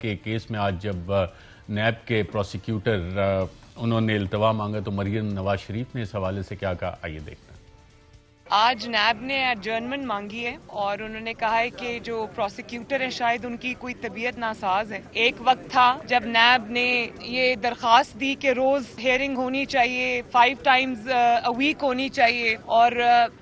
کہ کیس میں آج جب نیب کے پروسیکیوٹر انہوں نے التوا مانگا تو مریم نواز شریف نے اس حوالے سے کیا کہا، آئیے دیکھتے ہیں۔ آج نیب نے ایڈجرنمنٹ مانگی ہے اور انہوں نے کہا ہے کہ جو پروسیکیوٹر ہیں شاید ان کی کوئی طبیعت ناساز ہے۔ ایک وقت تھا جب نیب نے یہ درخواست دی کہ روز ہیئرنگ ہونی چاہیے، 5 times a week ہونی چاہیے، اور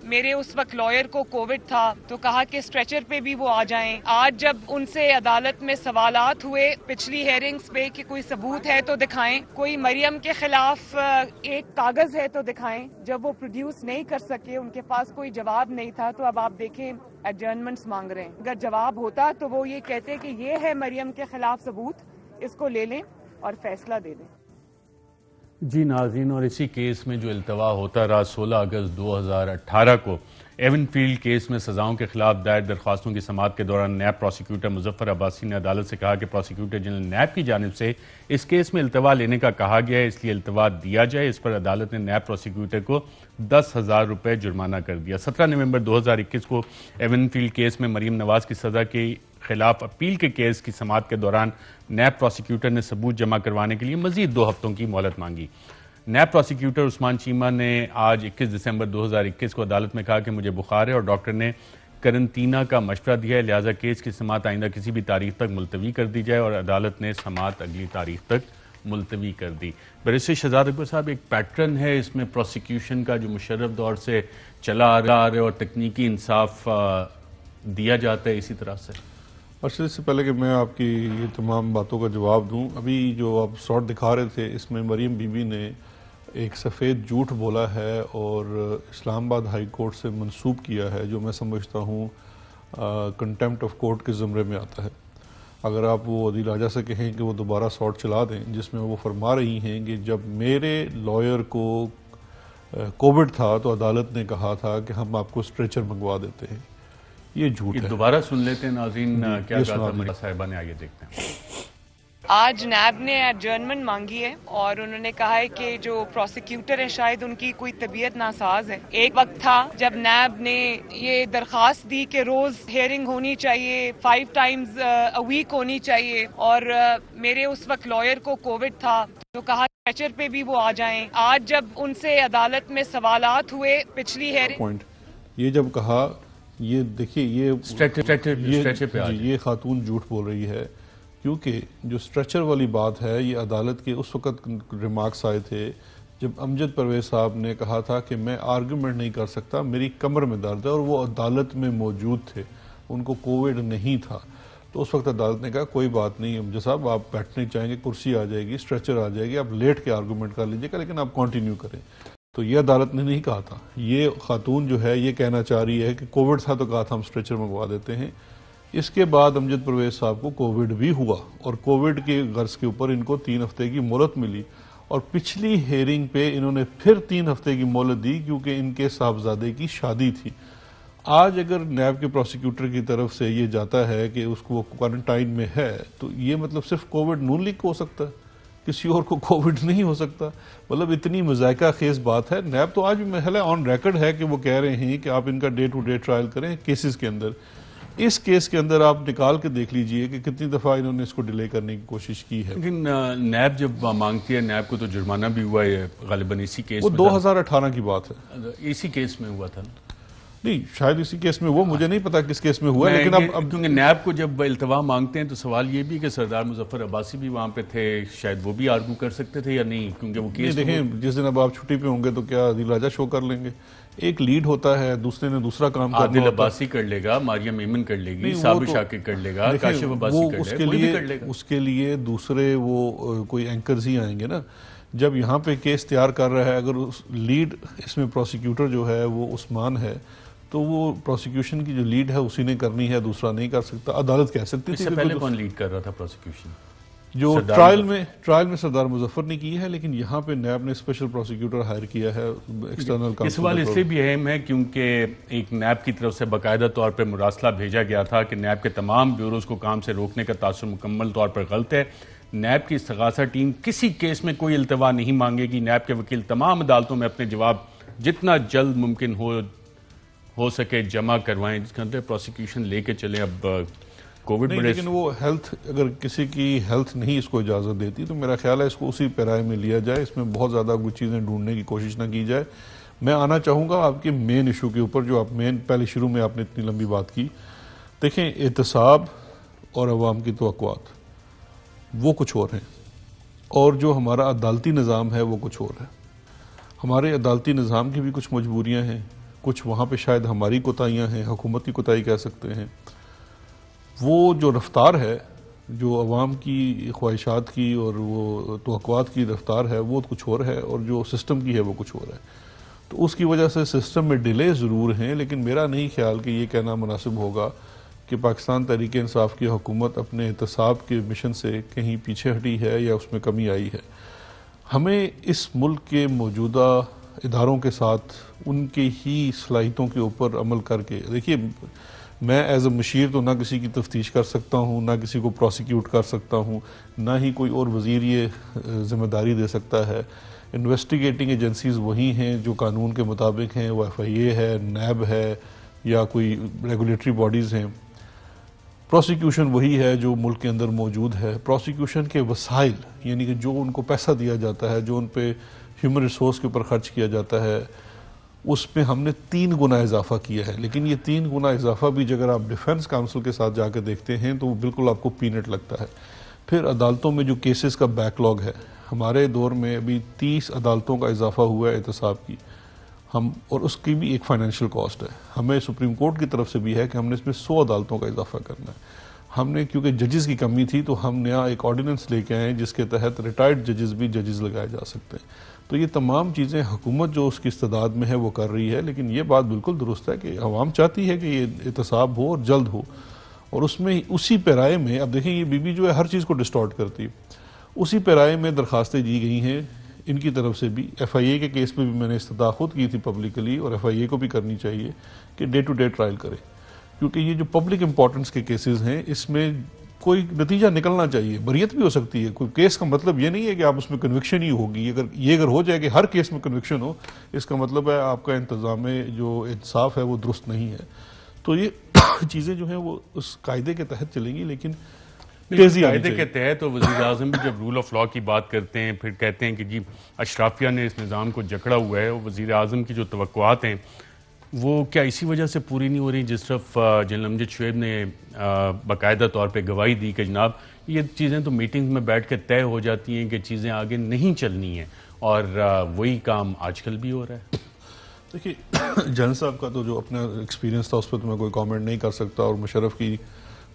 میرے اس وقت لائر کو کووڈ تھا تو کہا کہ اسٹریچر پہ بھی وہ آ جائیں۔ آج جب ان سے عدالت میں سوالات ہوئے پچھلی ہیئرنگز پہ کہ کوئی ثبوت ہے تو دکھائیں، کوئی مریم کے خلاف ایک کاغذ ہے تو دکھائیں، جب وہ پروڈیوس نہیں کر سکے، ان کے پاس کوئی جواب نہیں تھا، تو اب آپ دیکھیں ایڈجرنمنٹس مانگ رہے ہیں۔ اگر جواب ہوتا تو وہ یہ کہتے کہ یہ ہے مریم کے خلاف ثبوت، اس کو لے لیں اور فیصلہ دے دیں۔ جی ناظرین، اور اسی کیس میں جو التوا ہوتا رہا 16 اگست 2018 کو ایون فیلڈ کیس میں سزاؤں کے خلاف دائر درخواستوں کی سماعت کے دوران نیب پروسیکیوٹر مظفر عباسی نے عدالت سے کہا کہ پروسیکیوٹر جنرل نیب کی جانب سے اس کیس میں التوا لینے کا کہا گیا ہے، اس لیے التوا دیا جائے۔ اس پر عدالت نے نیب پروسیکیوٹر کو 10,000 روپے جرمانہ کر دیا۔ 17 نومبر 2021 کو ایون فیلڈ کیس میں مریم نواز کی سزا کے خلاف اپیل کے کیس کی سماعت کے دوران نیب پروسیکیوٹر نے ثبوت جمع کروانے کے لیے مزید 2 ہفتوں کی مہلت مانگی۔ نیب پروسیکیوٹر عثمان چیمہ نے آج 21 دسمبر 2021 کو عدالت میں کہا کہ مجھے بخار ہے اور ڈاکٹر نے قرنطینہ کا مشورہ دیا ہے، لہٰذا کیس کی سماعت آئندہ کسی بھی تاریخ تک ملتوی کر دی جائے، اور عدالت نے سماعت اگلی تاریخ تک ملتوی کر دی۔ بیرسٹر شہزاد اکبر صاحب، ایک پیٹرن ہے اس میں پروسیکیوشن کا جو مشرف دور سے چلا آ رہا ہے اور تکنیکی انصاف دیا جاتا ہے اسی طرح سے؟ ارشد، اس سے پہلے کہ میں آپ کی یہ تمام باتوں کا جواب دوں، ابھی جو آپ شارٹ دکھا رہے تھے اس میں مریم بی بی نے ایک سفید جھوٹ بولا ہے اور اسلام آباد ہائی کورٹ سے منسوب کیا ہے، جو میں سمجھتا ہوں کنٹیمپٹ آف کورٹ کے زمرے میں آتا ہے۔ اگر آپ وہ عدیل راجہ سے کہیں کہ وہ دوبارہ شارٹ چلا دیں، جس میں وہ فرما رہی ہیں کہ جب میرے لائر کو کووڈ تھا تو عدالت نے کہا تھا کہ ہم آپ کو اسٹریچر منگوا دیتے ہیں، یہ جھوٹ ہے۔ دوبارہ سن لیتے ہیں ناظرین کیا کہا تھا مریم صاحبہ نے، آئیے دیکھتے ہیں۔ آج نیب نے ایڈجرنمنٹ مانگی ہے اور انہوں نے کہا ہے کہ جو پروسیکیوٹر ہیں شاید ان کی کوئی طبیعت ناساز ہے۔ ایک وقت تھا جب نیب نے یہ درخواست دی کہ روز ہیئرنگ ہونی چاہیے، 5 times a week ہونی چاہیے، اور میرے اس وقت لائر کو کووڈ تھا تو کہا اسٹریچر پہ بھی وہ آ جائیں۔ آج جب ان سے عدالت میں سوالات ہوئے پچھلی ہیئرنگ، یہ جب کہا، یہ دیکھیے یہ خاتون جھوٹ بول رہی ہے، کیونکہ جو اسٹریچر والی بات ہے یہ عدالت کے اس وقت ریمارکس آئے تھے جب امجد پرویز صاحب نے کہا تھا کہ میں آرگومنٹ نہیں کر سکتا، میری کمر میں درد ہے، اور وہ عدالت میں موجود تھے، ان کو کووڈ نہیں تھا۔ تو اس وقت عدالت نے کہا کوئی بات نہیں امجد صاحب، آپ بیٹھنے چاہیں گے، کرسی آ جائے گی، اسٹریچر آ جائے گی، آپ لیٹ کے آرگومنٹ کر لیجیے گا، لیکن آپ کنٹینیو کریں۔ تو یہ عدالت نے نہیں کہا تھا، یہ خاتون جو ہے یہ کہنا چاہ رہی ہے کہ کووڈ تھا تو کہا تھا ہم اسٹریچر منگوا دیتے ہیں۔ اس کے بعد امجد پرویز صاحب کو کووڈ بھی ہوا اور کووڈ کے غرض کے اوپر ان کو 3 ہفتے کی مہلت ملی، اور پچھلی ہیئرنگ پہ انہوں نے پھر 3 ہفتے کی مہلت دی کیونکہ ان کے صاحبزادے کی شادی تھی۔ آج اگر نیب کے پروسیکیوٹر کی طرف سے یہ جاتا ہے کہ اس کو کوارنٹائن میں ہے، تو یہ مطلب صرف کووڈ نون لیگ کو ہو سکتا ہے، کسی اور کو کووڈ نہیں ہو سکتا۔ مطلب اتنی مذائقہ خیز بات ہے۔ نیب تو آج بھی محل آن ریکارڈ ہے کہ وہ کہہ رہے ہیں کہ آپ ان کا ڈے ٹو ڈے ٹرائل کریں کیسز کے اندر۔ اس کیس کے اندر آپ نکال کے دیکھ لیجئے کہ کتنی دفعہ انہوں نے اس کو ڈیلے کرنے کی کوشش کی ہے۔ لیکن نیب جب مانگتی ہے، نیب کو تو جرمانہ بھی ہوا ہے غالباً اسی کیس وہ میں 2018 کی بات ہے، اسی کیس میں ہوا تھا نا؟ نہیں شاید اسی کیس میں، وہ مجھے نہیں پتا کس کیس میں ہوا ہے، لیکن اب کیونکہ نیب کو جب التوا مانگتے ہیں تو سوال یہ بھی کہ سردار مظفر عباسی بھی وہاں پہ تھے، شاید وہ بھی آرگو کر سکتے تھے یا نہیں، کیونکہ وہ کیس دیکھیں جس دن اب آپ چھٹی پہ ہوں گے تو کیا عدیل راجہ شو کر لیں گے؟ ایک لیڈ ہوتا ہے، دوسرے نے دوسرا کام کرنا ہوتا ہے۔ عادل عباسی کر لے گا، مریم ایمن کر لے گی، صابر شاکر کر لے گا، کاشف عباسی کر لے گا، کوئی بھی کر لے گا۔ اس کے لیے دوسرے وہ کوئی اینکرز ہی آئیں گے نا۔ جب یہاں پہ کیس تیار کر رہا ہے، اگر لیڈ اس میں پروسیکیوٹر جو ہے وہ عثمان ہے، تو وہ پروسیکیوشن کی جو لیڈ ہے اسی نے کرنی ہے، دوسرا نہیں کر سکتا۔ عدالت کہہ سکتی تھی۔ اس سے پہلے کون لیڈ کر رہا تھا پروسیکیوشن؟ جو ٹرائل میں سردار مظفر نے کی ہے، لیکن یہاں پہ نیب نے اسپیشل پروسیکیوٹر ہائر کیا ہے ایکسٹرنل کانسل۔ یہ سوال اس لیے بھی اہم ہے کیونکہ ایک نیب کی طرف سے باقاعدہ طور پر مراسلہ بھیجا گیا تھا کہ نیب کے تمام بیوروز کو کام سے روکنے کا تاثر مکمل طور پر غلط ہے۔ نیب کی استغاثہ ٹیم کسی کیس میں کوئی التوا نہیں مانگے گی۔ نیب کے وکیل تمام عدالتوں میں اپنے جواب جتنا جلد ممکن ہو سکے جمع کروائیں، جس کے اندر پروسیکیوشن لے کے چلیں۔ اب کووڈ نہیں، لیکن وہ ہیلتھ، اگر کسی کی ہیلتھ نہیں اس کو اجازت دیتی تو میرا خیال ہے اس کو اسی پیرائے میں لیا جائے، اس میں بہت زیادہ کچھ چیزیں ڈھونڈنے کی کوشش نہ کی جائے. میں آنا چاہوں گا آپ کے مین ایشو کے اوپر، جو آپ پہلے شروع میں آپ نے اتنی لمبی بات کی. دیکھیں، احتساب اور عوام کی توقعات وہ کچھ اور ہیں، اور جو ہمارا عدالتی نظام ہے وہ کچھ اور ہے. ہمارے عدالتی نظام کی بھی کچھ مجبوریاں ہیں، کچھ وہاں پہ شاید ہماری کوتاہیاں ہیں، حکومتی کوتاہی کہہ سکتے ہیں. وہ جو رفتار ہے، جو عوام کی خواہشات کی اور وہ توقعات کی رفتار ہے وہ کچھ اور ہے، اور جو سسٹم کی ہے وہ کچھ اور ہے. تو اس کی وجہ سے سسٹم میں ڈیلے ضرور ہیں، لیکن میرا نہیں خیال کہ یہ کہنا مناسب ہوگا کہ پاکستان تحریک انصاف کی حکومت اپنے احتساب کے مشن سے کہیں پیچھے ہٹی ہے یا اس میں کمی آئی ہے. ہمیں اس ملک کے موجودہ اداروں کے ساتھ ان کے ہی صلاحیتوں کے اوپر عمل کر کے، دیکھیے میں ایز اے مشیر تو نہ کسی کی تفتیش کر سکتا ہوں، نہ کسی کو پروسیکیوٹ کر سکتا ہوں، نہ ہی کوئی اور وزیر یہ ذمہ داری دے سکتا ہے. انویسٹیگیٹنگ ایجنسیز وہی ہیں جو قانون کے مطابق ہیں، وہ FIA ہے، نیب ہے، یا کوئی ریگولیٹری باڈیز ہیں. پروسیکیوشن وہی ہے جو ملک کے اندر موجود ہے. پروسیکیوشن کے وسائل، یعنی کہ جو ان کو پیسہ دیا جاتا ہے، جو ان پہ ہیومن ریسورس کے اوپر خرچ کیا جاتا ہے، اس میں ہم نے 3 گنا اضافہ کیا ہے. لیکن یہ 3 گنا اضافہ بھی اگر آپ ڈیفنس کاؤنسل کے ساتھ جا کے دیکھتے ہیں تو وہ بالکل آپ کو پینٹ لگتا ہے. پھر عدالتوں میں جو کیسز کا بیک لاگ ہے، ہمارے دور میں ابھی 30 عدالتوں کا اضافہ ہوا ہے احتساب کی، اور اس کی بھی ایک فائنینشیل کاسٹ ہے. ہمیں سپریم کورٹ کی طرف سے بھی ہے کہ ہم نے اس میں 100 عدالتوں کا اضافہ کرنا ہے. ہم نے کیونکہ ججز کی کمی تھی تو ہم نیا ایک آرڈیننس لے کے آئے جس کے تحت ریٹائرڈ ججز بھی ججز لگائے جا سکتے ہیں. تو یہ تمام چیزیں حکومت جو اس کی استعداد میں ہے وہ کر رہی ہے. لیکن یہ بات بالکل درست ہے کہ عوام چاہتی ہے کہ یہ احتساب ہو اور جلد ہو، اور اس میں اسی پیرائے میں، اب دیکھیں یہ بی جو ہے ہر چیز کو ڈسٹارٹ کرتی ہے. اسی پیرائے میں درخواستیں دی گئی ہیں ان کی طرف سے بھی. FIA کے کیس میں بھی میں نے استدعا خود کی تھی پبلکلی، اور FIA کو بھی کرنی چاہیے کہ ڈے ٹو ڈے ٹرائل کرے، کیونکہ یہ جو پبلک امپورٹنس کے کیسز ہیں اس میں کوئی نتیجہ نکلنا چاہیے. بریت بھی ہو سکتی ہے. کوئی کیس کا مطلب یہ نہیں ہے کہ آپ اس میں کنوکشن ہی ہوگی. اگر ہو جائے کہ ہر کیس میں کنوکشن ہو، اس کا مطلب ہے آپ کا انتظام جو انصاف ہے وہ درست نہیں ہے. تو یہ چیزیں جو ہیں وہ اس قاعدے کے تحت چلیں گی، لیکن قاعدے کے تحت. اور وزیر اعظم بھی جب رول آف لا کی بات کرتے ہیں پھر کہتے ہیں کہ جی اشرافیہ نے اس نظام کو جکڑا ہوا ہے. وزیر اعظم کی جو توقعات ہیں وہ کیا اسی وجہ سے پوری نہیں ہو رہی جس طرف جنرل امجد شعیب نے باقاعدہ طور پہ گواہی دی کہ جناب یہ چیزیں تو میٹنگ میں بیٹھ کے طے ہو جاتی ہیں کہ چیزیں آگے نہیں چلنی ہیں، اور وہی کام آج کل بھی ہو رہا ہے. دیکھیے جنرل صاحب کا تو جو اپنا ایکسپیرینس تھا اس پہ تو میں کوئی کامنٹ نہیں کر سکتا. اور مشرف کی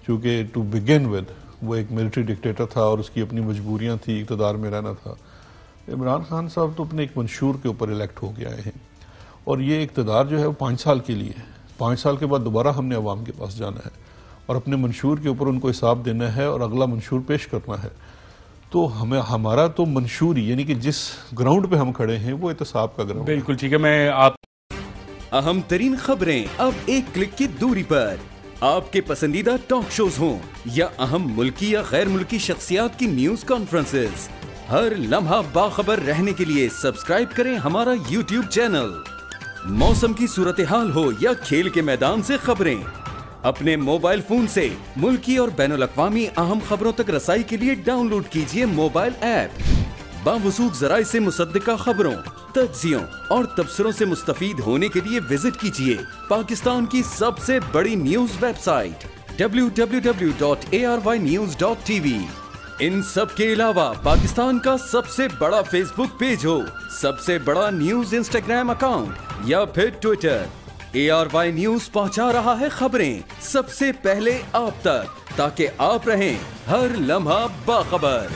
چونکہ ٹو بگن ود وہ ایک ملٹری ڈکٹیٹر تھا اور اس کی اپنی مجبوریاں تھی، اقتدار میں رہنا تھا. عمران خان صاحب تو اپنے ایک منشور کے اوپر الیکٹ ہو کے آئے ہیں، اور یہ اقتدار جو ہے وہ 5 سال کے لیے ہے. 5 سال کے بعد دوبارہ ہم نے عوام کے پاس جانا ہے اور اپنے منشور کے اوپر ان کو حساب دینا ہے اور اگلا منشور پیش کرنا ہے. تو ہمارا تو منشور ہی، یعنی کہ جس گراؤنڈ پہ ہم کھڑے ہیں وہ احتساب کا گراؤنڈ. بالکل ٹھیک ہے. میں آپ اہم ترین خبریں اب ایک کلک کی دوری پر. آپ کے پسندیدہ ٹاک شوز ہوں یا اہم ملکی یا غیر ملکی شخصیات کی نیوز کانفرنسز، ہر لمحہ باخبر رہنے کے لیے سبسکرائب کریں ہمارا YouTube چینل. موسم کی صورتحال ہو یا کھیل کے میدان سے خبریں، اپنے موبائل فون سے ملکی اور بین الاقوامی اہم خبروں تک رسائی کے لیے ڈاؤن لوڈ کیجیے موبائل ایپ. باوثوق ذرائع سے مصدقہ خبروں، تجزیوں اور تبصروں سے مستفید ہونے کے لیے وزٹ کیجیے پاکستان کی سب سے بڑی نیوز ویب سائٹ www.arYnews.tv. ان سب کے علاوہ پاکستان کا سب سے بڑا فیس بک پیج ہو، سب سے بڑا نیوز انسٹاگرام اکاؤنٹ یا پھر ٹویٹر، ARY نیوز پہنچا رہا ہے خبریں سب سے پہلے آپ تک، تاکہ آپ رہیں ہر لمحہ باخبر.